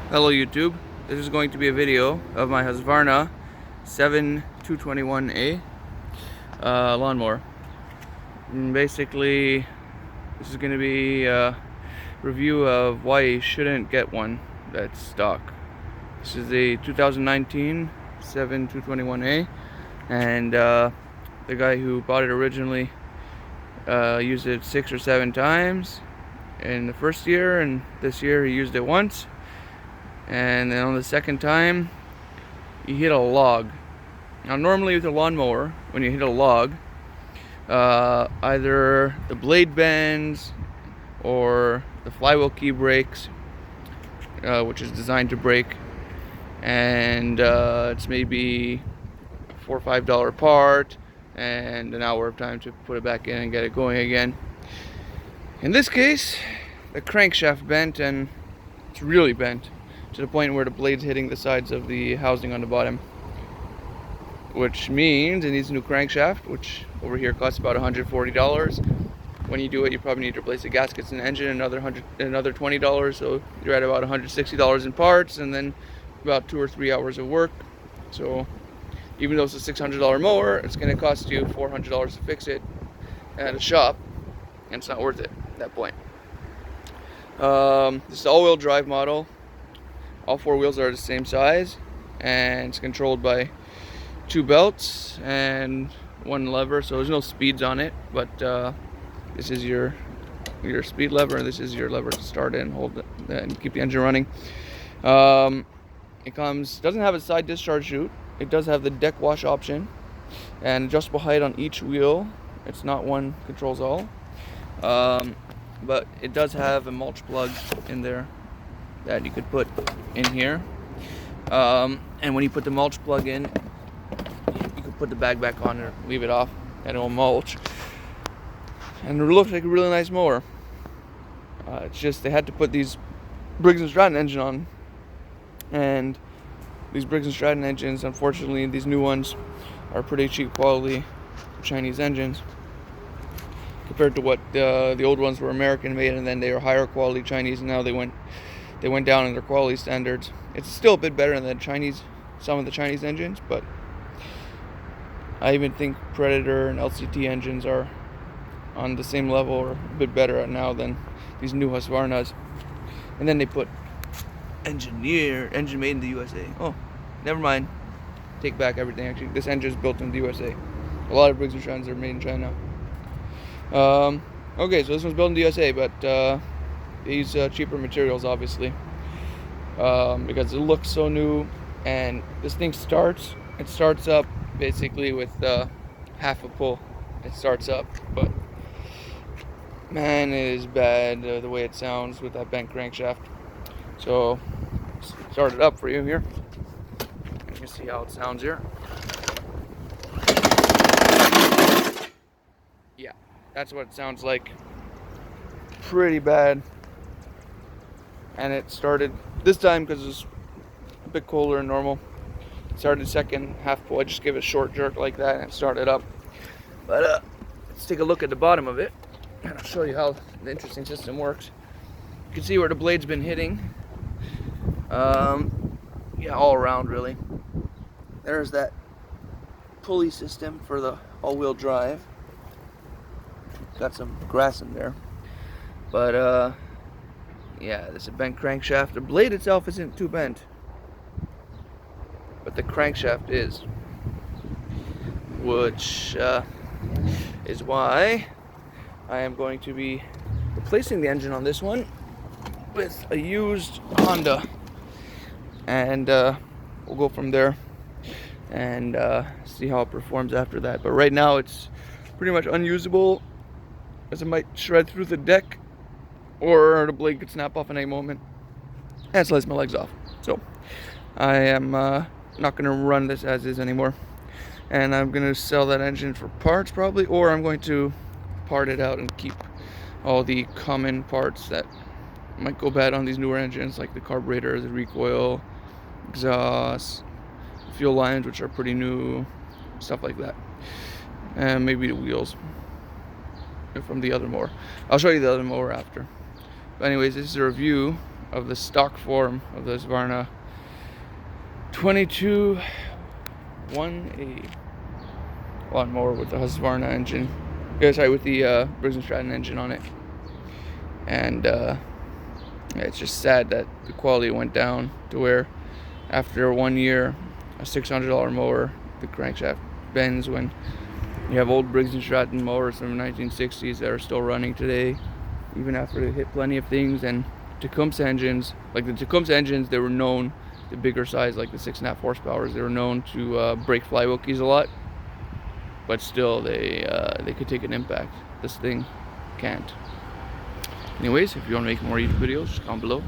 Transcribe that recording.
Hello YouTube, this is going to be a video of my Husqvarna 221A lawnmower. And basically, this is going to be a review of why you shouldn't get one that's stock. This is a 2019 221A, and the guy who bought it originally used it 6 or 7 times in the first year, and this year he used it once. And then on the second time, he hit a log. Now normally with a lawnmower, when you hit a log, either the blade bends or the flywheel key breaks, which is designed to break, and it's maybe a $4 or $5 part and an hour of time to put it back in and get it going again. In this case, the crankshaft bent, and it's really bent to the point where the blade's hitting the sides of the housing on the bottom, which means it needs a new crankshaft, which over here costs about $140. When you do it, you probably need to replace the gaskets and engine, another $20, so you're at about $160 in parts, and then about 2 or 3 hours of work. So even though it's a $600 mower, it's going to cost you $400 to fix it at a shop, and it's not worth it at that point. This is an all-wheel drive model. All 4 wheels are the same size, and it's controlled by 2 belts and 1 lever, so there's no speeds on it, but this is your speed lever, and this is your lever to start it and hold it and keep the engine running. It doesn't have a side discharge chute. It does have the deck wash option and adjustable height on each wheel. It's not one controls all, but it does have a mulch plug in there that you could put in here, and when you put the mulch plug in, you can put the bag back on or leave it off and it will mulch, and it looks like a really nice mower. It's just they had to put these Briggs & Stratton engine on, and these Briggs & Stratton engines, unfortunately these new ones, are pretty cheap quality Chinese engines compared to what the old ones were American made, and then they were higher quality Chinese, and now they went down in their quality standards. It's still a bit better than some of the Chinese engines, but I even think Predator and LCT engines are on the same level or a bit better now than these new Husqvarnas. And then they put engine made in the USA. Oh, never mind. Take back everything. Actually, this engine is built in the USA. A lot of Briggs & Strattons are made in China. Okay, so this one's built in the USA, but these cheaper materials, obviously, because it looks so new. And this thing starts up basically with half a pull. It starts up, but man, it is bad the way it sounds with that bent crankshaft. So start it up for you here. You can see how it sounds here. Yeah, that's what it sounds like. Pretty bad. And it started this time because it was a bit colder than normal. It started second half pull. I just gave it a short jerk like that and it started up. But let's take a look at the bottom of it, and I'll show you how the interesting system works. You can see where the blade's been hitting. Yeah, all around really. There's that pulley system for the all-wheel drive. Got some grass in there, but yeah, this is a bent crankshaft. The blade itself isn't too bent, but the crankshaft is, which is why I am going to be replacing the engine on this one with a used Honda, and we'll go from there and see how it performs after that. But right now it's pretty much unusable, as it might shred through the deck or the blade could snap off at any moment and slice my legs off. So I am not going to run this as is anymore, and I'm going to sell that engine for parts probably, or I'm going to part it out and keep all the common parts that might go bad on these newer engines, like the carburetor, the recoil, exhaust, fuel lines, which are pretty new, stuff like that, and maybe the wheels from the other mower. I'll show you the other mower after. But anyways, this is a review of the stock form of the Husqvarna 22 1A lawnmower with the Husqvarna engine. Sorry, with the Briggs & Stratton engine on it. And yeah, it's just sad that the quality went down to where after 1 year, a $600 mower, the crankshaft bends when you have old Briggs & Stratton mowers from the 1960s that are still running today, even after they hit plenty of things. And Tecumseh engines, like the Tecumseh engines, they were known, the bigger size, like the 6.5 horsepower, they were known to break flywheel keys a lot, but still they could take an impact. This thing can't. Anyways, if you want to make more YouTube videos, just comment below.